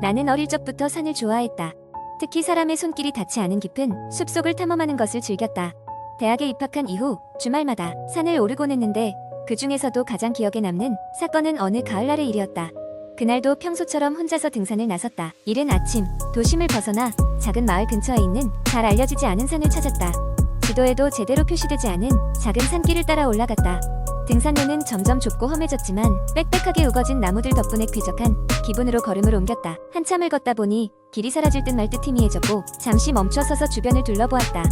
나는 어릴 적부터 산을 좋아했다. 특히 사람의 손길이 닿지 않은 깊은 숲속을 탐험하는 것을 즐겼다. 대학에 입학한 이후 주말마다 산을 오르곤 했는데 그 중에서도 가장 기억에 남는 사건은 어느 가을날의 일이었다. 그날도 평소처럼 혼자서 등산을 나섰다. 이른 아침 도심을 벗어나 작은 마을 근처에 있는 잘 알려지지 않은 산을 찾았다. 지도에도 제대로 표시되지 않은 작은 산길을 따라 올라갔다. 등산로는 점점 좁고 험해졌지만 빽빽하게 우거진 나무들 덕분에 쾌적한 기분으로 걸음을 옮겼다. 한참을 걷다 보니 길이 사라질 듯 말 듯 희미해졌고 잠시 멈춰서서 주변을 둘러보았다.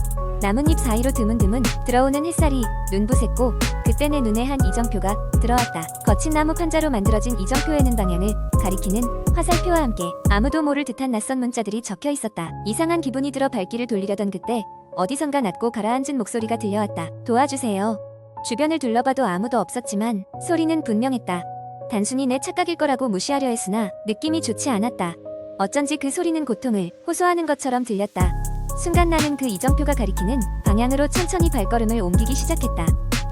나뭇잎 사이로 드문드문 들어오는 햇살이 눈부쉈고 그때 내 눈에 한 이정표가 들어왔다. 거친 나무 판자로 만들어진 이정표에는 방향을 가리키는 화살표와 함께 아무도 모를 듯한 낯선 문자들이 적혀 있었다. 이상한 기분이 들어 발길을 돌리려던 그때 어디선가 낮고 가라앉은 목소리가 들려왔다. 도와주세요. 주변을 둘러봐도 아무도 없었지만 소리는 분명했다. 단순히 내 착각일 거라고 무시하려 했으나 느낌이 좋지 않았다. 어쩐지 그 소리는 고통을 호소하는 것처럼 들렸다. 순간 나는 그 이정표가 가리키는 방향으로 천천히 발걸음을 옮기기 시작했다.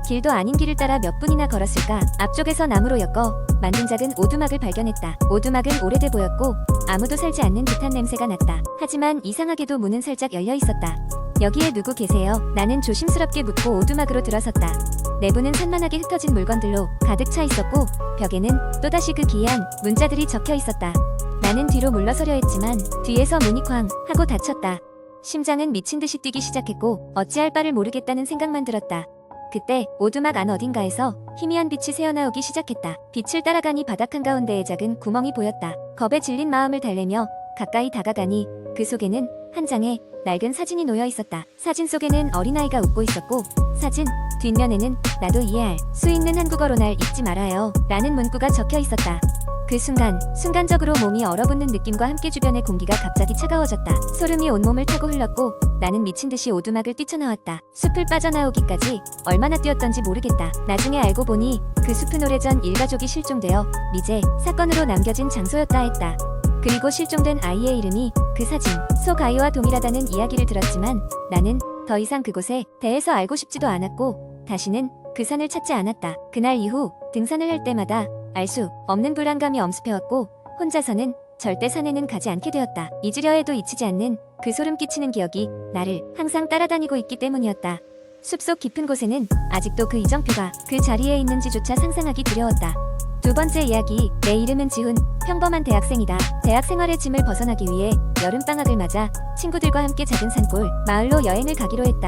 길도 아닌 길을 따라 몇 분이나 걸었을까. 앞쪽에서 나무로 엮어 만든 작은 오두막을 발견했다. 오두막은 오래돼 보였고 아무도 살지 않는 듯한 냄새가 났다. 하지만 이상하게도 문은 살짝 열려 있었다. 여기에 누구 계세요? 나는 조심스럽게 묻고 오두막으로 들어섰다. 내부는 산만하게 흩어진 물건들로 가득 차 있었고 벽에는 또다시 그 기이한 문자들이 적혀 있었다. 나는 뒤로 물러서려 했지만 뒤에서 문이 쾅 하고 닫혔다. 심장은 미친 듯이 뛰기 시작했고 어찌할 바를 모르겠다는 생각만 들었다. 그때 오두막 안 어딘가에서 희미한 빛이 새어나오기 시작했다. 빛을 따라가니 바닥 한가운데에 작은 구멍이 보였다. 겁에 질린 마음을 달래며 가까이 다가가니 그 속에는 한 장의 낡은 사진이 놓여 있었다. 사진 속에는 어린아이가 웃고 있었고 사진 뒷면에는 나도 이해할 수 있는 한국어로 날 잊지 말아요 라는 문구가 적혀 있었다. 그 순간적으로 몸이 얼어붙는 느낌과 함께 주변의 공기가 갑자기 차가워졌다. 소름이 온몸을 타고 흘렀고 나는 미친 듯이 오두막을 뛰쳐나왔다. 숲을 빠져나오기까지 얼마나 뛰었던지 모르겠다. 나중에 알고 보니 그 숲은 오래전 일가족이 실종되어 미제 사건으로 남겨진 장소였다 했다. 그리고 실종된 아이의 이름이 그 사진 속 아이와 동일하다는 이야기를 들었지만 나는 더 이상 그곳에 대해서 알고 싶지도 않았고 다시는 그 산을 찾지 않았다. 그날 이후 등산을 할 때마다 알 수 없는 불안감이 엄습해왔고 혼자서는 절대 산에는 가지 않게 되었다. 잊으려 해도 잊히지 않는 그 소름 끼치는 기억이 나를 항상 따라다니고 있기 때문이었다. 숲속 깊은 곳에는 아직도 그 이정표가 그 자리에 있는지조차 상상하기 두려웠다. 두 번째 이야기, 내 이름은 지훈, 평범한 대학생이다. 대학 생활의 짐을 벗어나기 위해 여름방학을 맞아 친구들과 함께 작은 산골 마을로 여행을 가기로 했다.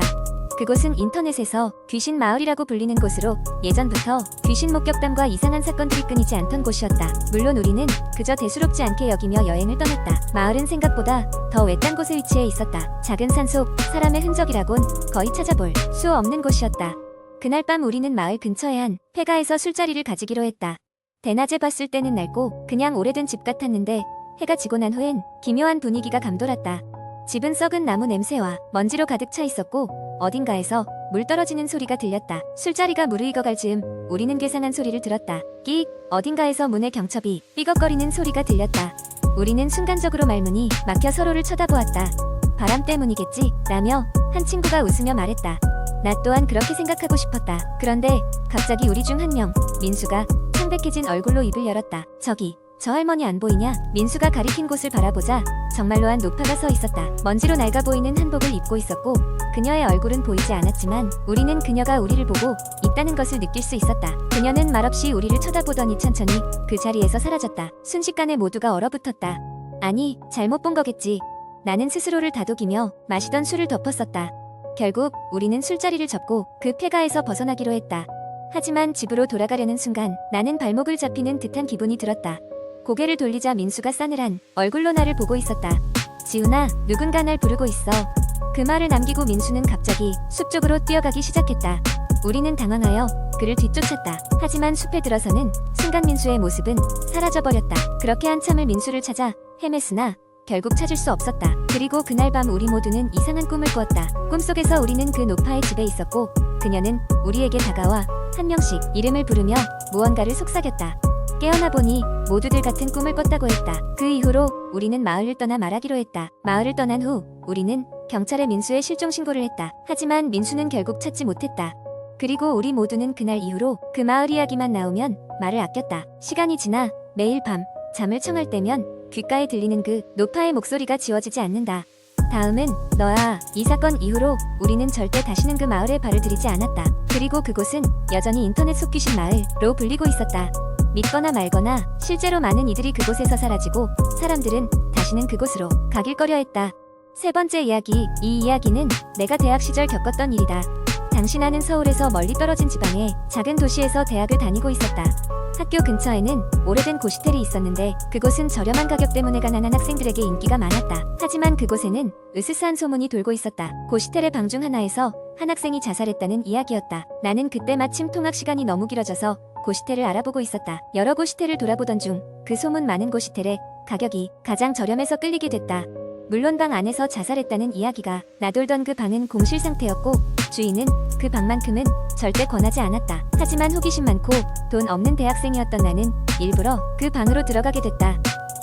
그곳은 인터넷에서 귀신 마을이라고 불리는 곳으로 예전부터 귀신 목격담과 이상한 사건들이 끊이지 않던 곳이었다. 물론 우리는 그저 대수롭지 않게 여기며 여행을 떠났다. 마을은 생각보다 더 외딴 곳에 위치해 있었다. 작은 산속 사람의 흔적이라곤 거의 찾아볼 수 없는 곳이었다. 그날 밤 우리는 마을 근처의 한 폐가에서 술자리를 가지기로 했다. 대낮에 봤을 때는 낡고 그냥 오래된 집 같았는데 해가 지고 난 후엔 기묘한 분위기가 감돌았다. 집은 썩은 나무 냄새와 먼지로 가득 차 있었고 어딘가에서 물 떨어지는 소리가 들렸다. 술자리가 무르익어갈 즈음 우리는 괴상한 소리를 들었다. 끽! 어딘가에서 문의 경첩이 삐걱거리는 소리가 들렸다. 우리는 순간적으로 말문이 막혀 서로를 쳐다보았다. 바람 때문이겠지? 라며 한 친구가 웃으며 말했다. 나 또한 그렇게 생각하고 싶었다. 그런데 갑자기 우리 중 한 명, 민수가 창백해진 얼굴로 입을 열었다. 저기, 저 할머니 안 보이냐? 민수가 가리킨 곳을 바라보자 정말로 한 노파가 서 있었다. 먼지로 낡아 보이는 한복을 입고 있었고 그녀의 얼굴은 보이지 않았지만 우리는 그녀가 우리를 보고 있다는 것을 느낄 수 있었다. 그녀는 말없이 우리를 쳐다보더니 천천히 그 자리에서 사라졌다. 순식간에 모두가 얼어붙었다. 아니, 잘못 본 거겠지. 나는 스스로를 다독이며 마시던 술을 덮었었다. 결국 우리는 술자리를 접고 그 폐가에서 벗어나기로 했다. 하지만 집으로 돌아가려는 순간 나는 발목을 잡히는 듯한 기분이 들었다. 고개를 돌리자 민수가 싸늘한 얼굴로 나를 보고 있었다. 지훈아, 누군가 날 부르고 있어. 그 말을 남기고 민수는 갑자기 숲 쪽으로 뛰어가기 시작했다. 우리는 당황하여 그를 뒤쫓았다. 하지만 숲에 들어서는 순간 민수의 모습은 사라져버렸다. 그렇게 한참을 민수를 찾아 헤맸으나 결국 찾을 수 없었다. 그리고 그날 밤 우리 모두는 이상한 꿈을 꾸었다. 꿈속에서 우리는 그 노파의 집에 있었고 그녀는 우리에게 다가와 한 명씩 이름을 부르며 무언가를 속삭였다. 깨어나 보니 모두들 같은 꿈을 꿨다고 했다. 그 이후로 우리는 마을을 떠나 말하기로 했다. 마을을 떠난 후 우리는 경찰에 민수의 실종 신고를 했다. 하지만 민수는 결국 찾지 못했다. 그리고 우리 모두는 그날 이후로 그 마을 이야기만 나오면 말을 아꼈다. 시간이 지나 매일 밤 잠을 청할 때면 귓가에 들리는 그 노파의 목소리가 지워지지 않는다. 다음은 너야. 이 사건 이후로 우리는 절대 다시는 그 마을에 발을 들이지 않았다. 그리고 그곳은 여전히 인터넷 속귀신 마을로 불리고 있었다. 믿거나 말거나 실제로 많은 이들이 그곳에서 사라지고 사람들은 다시는 그곳으로 가길 꺼려했다. 세 번째 이야기. 이 이야기는 내가 대학 시절 겪었던 일이다. 당시 나는 서울에서 멀리 떨어진 지방의 작은 도시에서 대학을 다니고 있었다. 학교 근처에는 오래된 고시텔이 있었는데 그곳은 저렴한 가격 때문에 가난한 학생들에게 인기가 많았다. 하지만 그곳에는 으스스한 소문이 돌고 있었다. 고시텔의 방 중 하나에서 한 학생이 자살했다는 이야기였다. 나는 그때 마침 통학 시간이 너무 길어져서 고시텔을 알아보고 있었다. 여러 고시텔을 돌아보던 중 그 소문 많은 고시텔의 가격이 가장 저렴해서 끌리게 됐다. 물론 방 안에서 자살했다는 이야기가 나돌던 그 방은 공실 상태였고 주인은 그 방만큼은 절대 권하지 않았다. 하지만 호기심 많고 돈 없는 대학생이었던 나는 일부러 그 방으로 들어가게 됐다.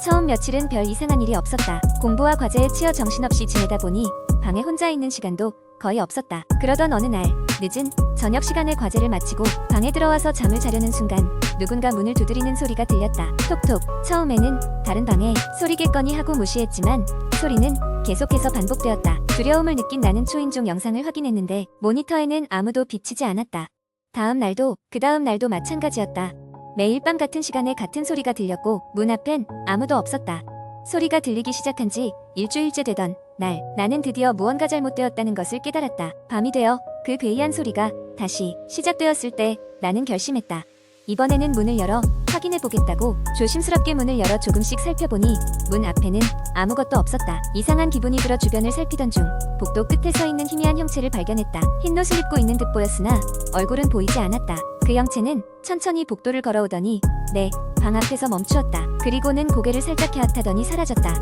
처음 며칠은 별 이상한 일이 없었다. 공부와 과제에 치여 정신없이 지내다 보니 방에 혼자 있는 시간도 거의 없었다. 그러던 어느 날 늦은 저녁 시간에 과제를 마치고 방에 들어와서 잠을 자려는 순간 누군가 문을 두드리는 소리가 들렸다. 톡톡. 처음에는 다른 방에 소리겠거니 하고 무시했지만 소리는 계속해서 반복되었다. 두려움을 느낀 나는 초인종 영상을 확인했는데 모니터에는 아무도 비치지 않았다. 다음 날도 그 다음 날도 마찬가지였다. 매일 밤 같은 시간에 같은 소리가 들렸고 문 앞엔 아무도 없었다. 소리가 들리기 시작한 지 일주일째 되던 날 나는 드디어 무언가 잘못되었다는 것을 깨달았다. 밤이 되어 그 괴이한 소리가 다시 시작되었을 때 나는 결심했다. 이번에는 문을 열어 확인해보겠다고 조심스럽게 문을 열어 조금씩 살펴보니 문 앞에는 아무것도 없었다. 이상한 기분이 들어 주변을 살피던 중 복도 끝에 서 있는 희미한 형체를 발견했다. 흰 옷을 입고 있는 듯 보였으나 얼굴은 보이지 않았다. 그 형체는 천천히 복도를 걸어오더니 내 방 앞에서 멈추었다. 그리고는 고개를 살짝 갸웃하더니 사라졌다.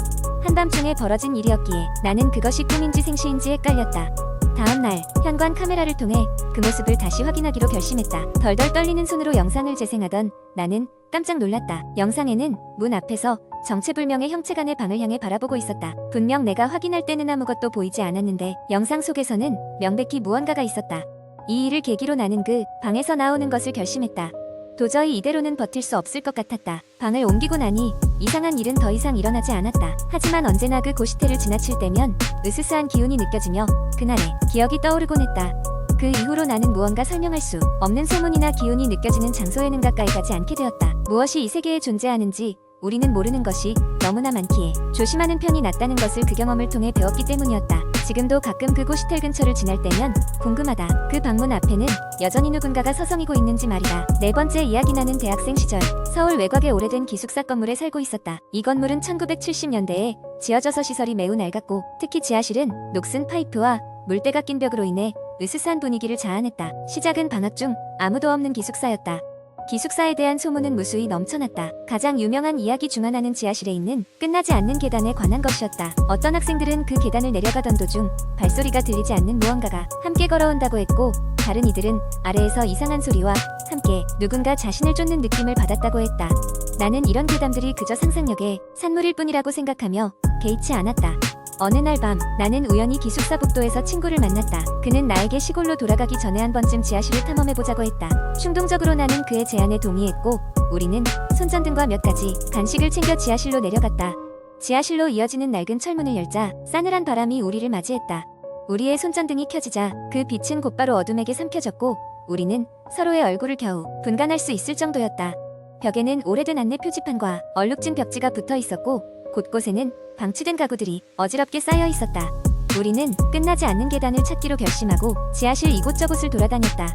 한밤중에 벌어진 일이었기에 나는 그것이 꿈인지 생시인지 헷갈렸다. 다음 날 현관 카메라를 통해 그 모습을 다시 확인하기로 결심했다. 덜덜 떨리는 손으로 영상을 재생하던 나는 깜짝 놀랐다. 영상에는 문 앞에서 정체불명의 형체가 내 방을 향해 바라보고 있었다. 분명 내가 확인할 때는 아무것도 보이지 않았는데 영상 속에서는 명백히 무언가가 있었다. 이 일을 계기로 나는 그 방에서 나오는 것을 결심했다. 도저히 이대로는 버틸 수 없을 것 같았다. 방을 옮기고 나니 이상한 일은 더 이상 일어나지 않았다. 하지만 언제나 그 고시텔을 지나칠 때면 으스스한 기운이 느껴지며 그날의 기억이 떠오르곤 했다. 그 이후로 나는 무언가 설명할 수 없는 소문이나 기운이 느껴지는 장소에는 가까이 가지 않게 되었다. 무엇이 이 세계에 존재하는지 우리는 모르는 것이 너무나 많기에 조심하는 편이 낫다는 것을 그 경험을 통해 배웠기 때문이었다. 지금도 가끔 그 고시텔 근처를 지날 때면 궁금하다. 그 방문 앞에는 여전히 누군가가 서성이고 있는지 말이다. 네 번째 이야기. 나는 대학생 시절 서울 외곽의 오래된 기숙사 건물에 살고 있었다. 이 건물은 1970년대에 지어져서 시설이 매우 낡았고 특히 지하실은 녹슨 파이프와 물때가 낀 벽으로 인해 으스스한 분위기를 자아냈다. 시작은 방학 중 아무도 없는 기숙사였다. 기숙사에 대한 소문은 무수히 넘쳐났다. 가장 유명한 이야기 중 하나는 지하실에 있는 끝나지 않는 계단에 관한 것이었다. 어떤 학생들은 그 계단을 내려가던 도중 발소리가 들리지 않는 무언가가 함께 걸어온다고 했고 다른 이들은 아래에서 이상한 소리와 함께 누군가 자신을 쫓는 느낌을 받았다고 했다. 나는 이런 괴담들이 그저 상상력의 산물일 뿐이라고 생각하며 개의치 않았다. 어느 날 밤 나는 우연히 기숙사 복도에서 친구를 만났다. 그는 나에게 시골로 돌아가기 전에 한 번쯤 지하실을 탐험해보자고 했다. 충동적으로 나는 그의 제안에 동의했고 우리는 손전등과 몇 가지 간식을 챙겨 지하실로 내려갔다. 지하실로 이어지는 낡은 철문을 열자 싸늘한 바람이 우리를 맞이했다. 우리의 손전등이 켜지자 그 빛은 곧바로 어둠에게 삼켜졌고 우리는 서로의 얼굴을 겨우 분간할 수 있을 정도였다. 벽에는 오래된 안내 표지판과 얼룩진 벽지가 붙어 있었고 곳곳에는 방치된 가구들이 어지럽게 쌓여 있었다. 우리는 끝나지 않는 계단을 찾기로 결심하고 지하실 이곳저곳을 돌아다녔다.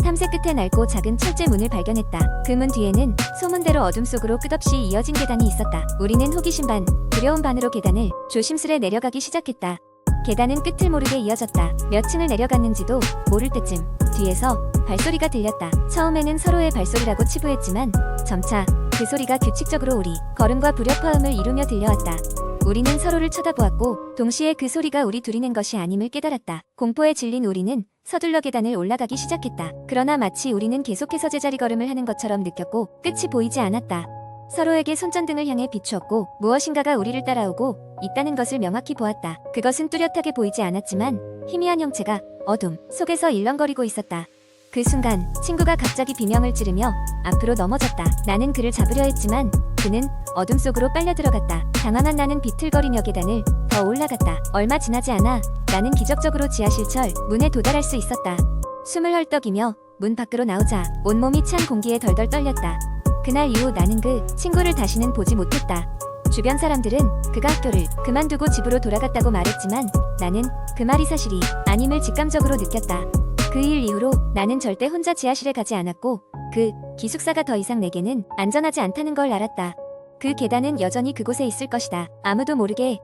탐색 끝에 낡고 작은 철제 문을 발견했다. 그 문 뒤에는 소문대로 어둠 속으로 끝없이 이어진 계단이 있었다. 우리는 호기심 반, 두려움 반으로 계단을 조심스레 내려가기 시작했다. 계단은 끝을 모르게 이어졌다. 몇 층을 내려갔는지도 모를 때쯤 뒤에서 발소리가 들렸다. 처음에는 서로의 발소리라고 치부했지만 점차 그 소리가 규칙적으로 우리 걸음과 불협화음을 이루며 들려왔다. 우리는 서로를 쳐다보았고 동시에 그 소리가 우리 둘이 낸 것이 아님을 깨달았다. 공포에 질린 우리는 서둘러 계단을 올라가기 시작했다. 그러나 마치 우리는 계속해서 제자리 걸음을 하는 것처럼 느꼈고 끝이 보이지 않았다. 서로에게 손전등을 향해 비추었고 무엇인가가 우리를 따라오고 있다는 것을 명확히 보았다. 그것은 뚜렷하게 보이지 않았지만 희미한 형체가 어둠 속에서 일렁거리고 있었다. 그 순간 친구가 갑자기 비명을 지르며 앞으로 넘어졌다. 나는 그를 잡으려 했지만 그는 어둠 속으로 빨려 들어갔다. 당황한 나는 비틀거리며 계단을 더 올라갔다. 얼마 지나지 않아 나는 기적적으로 지하실철 문에 도달할 수 있었다. 숨을 헐떡이며 문 밖으로 나오자 온몸이 찬 공기에 덜덜 떨렸다. 그날 이후 나는 그 친구를 다시는 보지 못했다. 주변 사람들은 그가 학교를 그만두고 집으로 돌아갔다고 말했지만 나는 그 말이 사실이 아님을 직감적으로 느꼈다. 그 일 이후로 나는 절대 혼자 지하실에 가지 않았고 그 기숙사가 더 이상 내게는 안전하지 않다는 걸 알았다. 그 계단은 여전히 그곳에 있을 것이다. 아무도 모르게